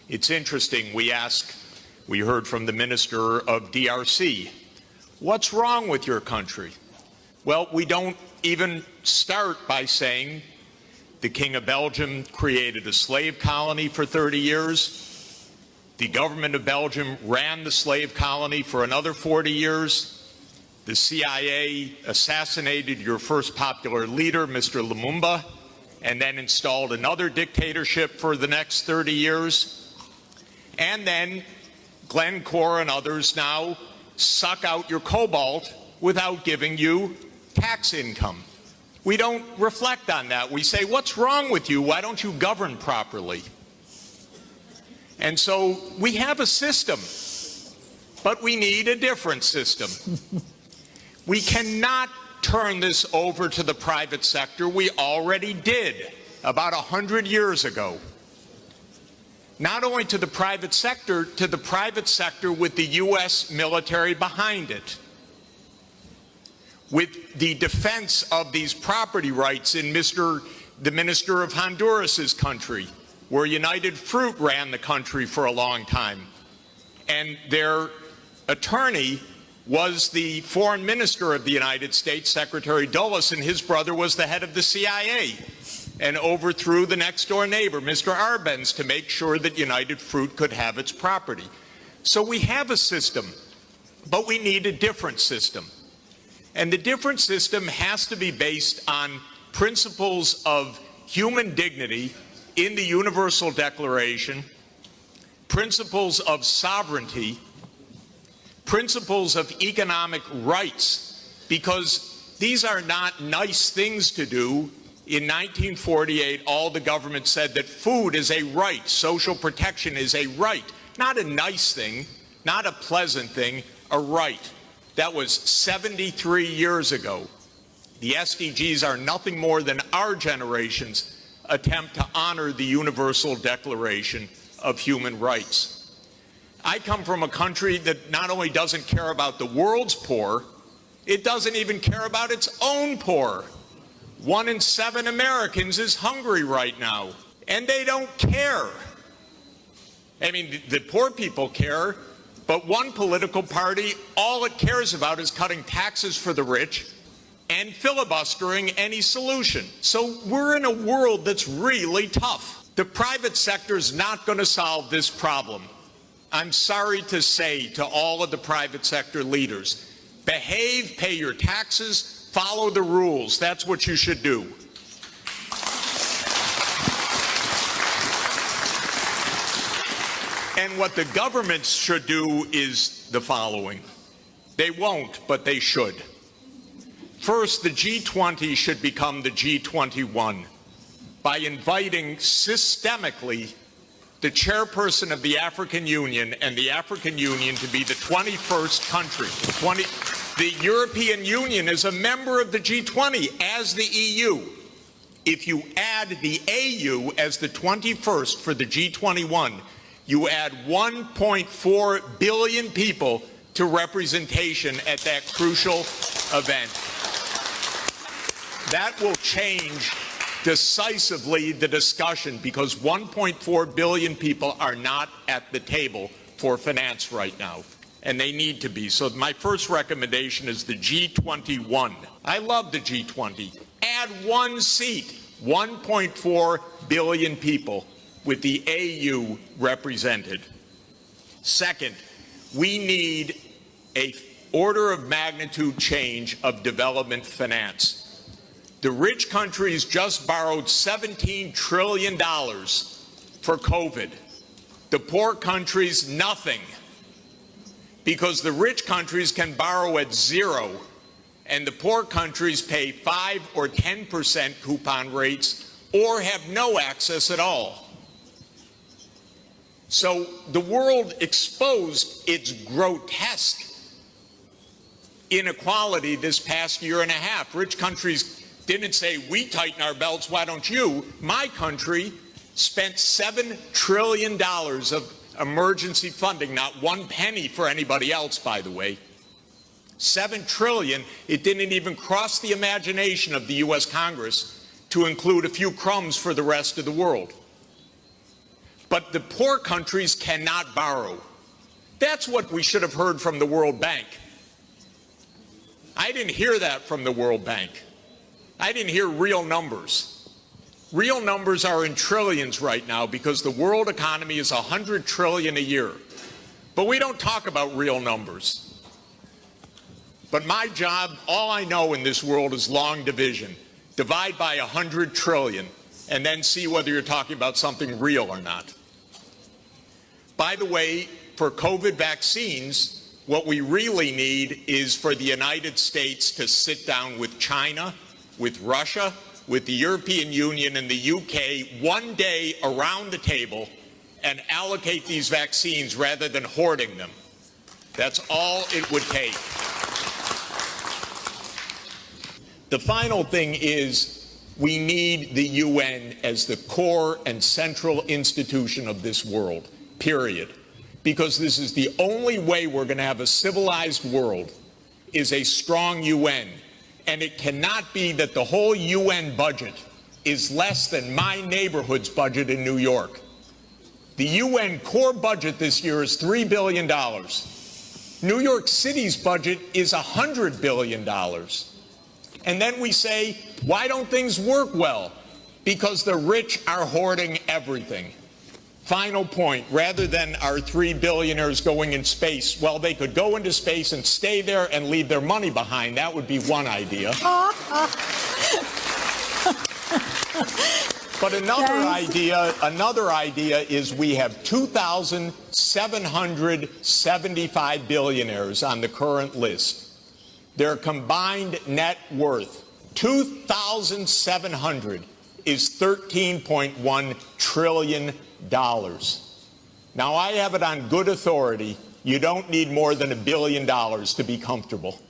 It's interesting, we heard from the Minister of DRC, what's wrong with your country? Well, we don't even start by saying the King of Belgium created a slave colony for 30 years. The government of Belgium ran the slave colony for another 40 years. The CIA assassinated your first popular leader, Mr. Lumumba, and then installed another dictatorship for the next 30 years. And then Glencore and others now suck out your cobalt without giving you tax income. We don't reflect on that. We say, what's wrong with you? Why don't you govern properly? And so we have a system, but we need a different system. We cannot turn this over to the private sector. We already did about 100 years ago. Not only to the private sector with the U.S. military behind it, with the defense of these property rights in the Minister of Honduras's country, where United Fruit ran the country for a long time. And their attorney was the foreign minister of the United States, Secretary Dulles, and his brother was the head of the CIA and overthrew the next door neighbor, Mr. Arbenz, to make sure that United Fruit could have its property. So we have a system, but we need a different system. And the different system has to be based on principles of human dignity in the Universal Declaration, principles of sovereignty, principles of economic rights, because these are not nice things to do. In 1948, all the government said that food is a right, social protection is a right, not a nice thing, not a pleasant thing, a right. That was 73 years ago. The SDGs are nothing more than our generation's attempt to honor the Universal Declaration of Human Rights. I come from a country that not only doesn't care about the world's poor, it doesn't even care about its own poor. 1 in 7 Americans is hungry right now, and they don't care. I mean, the poor people care, but one political party, all it cares about is cutting taxes for the rich and filibustering any solution. So we're in a world that's really tough. The private sector is not going to solve this problem. I'm sorry to say to all of the private sector leaders, behave, pay your taxes, follow the rules. That's what you should do. And what the governments should do is the following. They won't, but they should. First, the G20 should become the G21 by inviting systemically the chairperson of the African Union and the African Union to be the 21st country. The European Union is a member of the G20 as the EU. If you add the AU as the 21st for the G21, you add 1.4 billion people to representation at that crucial event. That will change decisively the discussion, because 1.4 billion people are not at the table for finance right now, and they need to be. So my first recommendation is the G21. I love the G20. Add one seat, 1.4 billion people with the AU represented. Second, we need an order of magnitude change of development finance. The rich countries just borrowed $17 trillion for COVID. The poor countries, nothing. Because the rich countries can borrow at 0, and the poor countries pay 5 or 10% coupon rates or have no access at all. So the world exposed its grotesque inequality this past year and a half. Rich countries didn't say, we tighten our belts, why don't you? My country spent $7 trillion of emergency funding, not one penny for anybody else, by the way. $7 trillion, it didn't even cross the imagination of the U.S. Congress to include a few crumbs for the rest of the world. but the poor countries cannot borrow. That's what we should have heard from the World Bank. I didn't hear that from the World Bank. I didn't hear real numbers. Real numbers are in trillions right now because the world economy is 100 trillion a year. But we don't talk about real numbers. But my job, all I know in this world is long division. Divide by 100 trillion and then see whether you're talking about something real or not. By the way, for COVID vaccines, what we really need is for the United States to sit down with China, with Russia, with the European Union and the UK one day around the table and allocate these vaccines rather than hoarding them. That's all it would take. The final thing is we need the UN as the core and central institution of this world, period. Because this is the only way we're going to have a civilized world, is a strong UN. And it cannot be that the whole UN budget is less than my neighborhood's budget in New York. The UN core budget this year is $3 billion. New York City's budget is $100 billion. And then we say, why don't things work well? Because the rich are hoarding everything. Final point, rather than our 3 billionaires going in space, well, they could go into space and stay there and leave their money behind. That would be one idea. But another idea is we have 2,775 billionaires on the current list. Their combined net worth, 2,700, is $13.1 trillion. Now, I have it on good authority, you don't need more than $1 billion to be comfortable.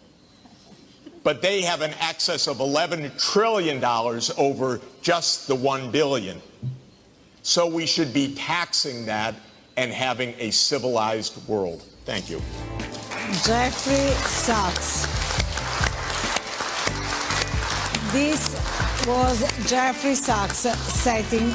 But they have an excess of $11 trillion over just the $1 billion. So we should be taxing that and having a civilized world. Thank you. Jeffrey Sachs. This was Jeffrey Sachs setting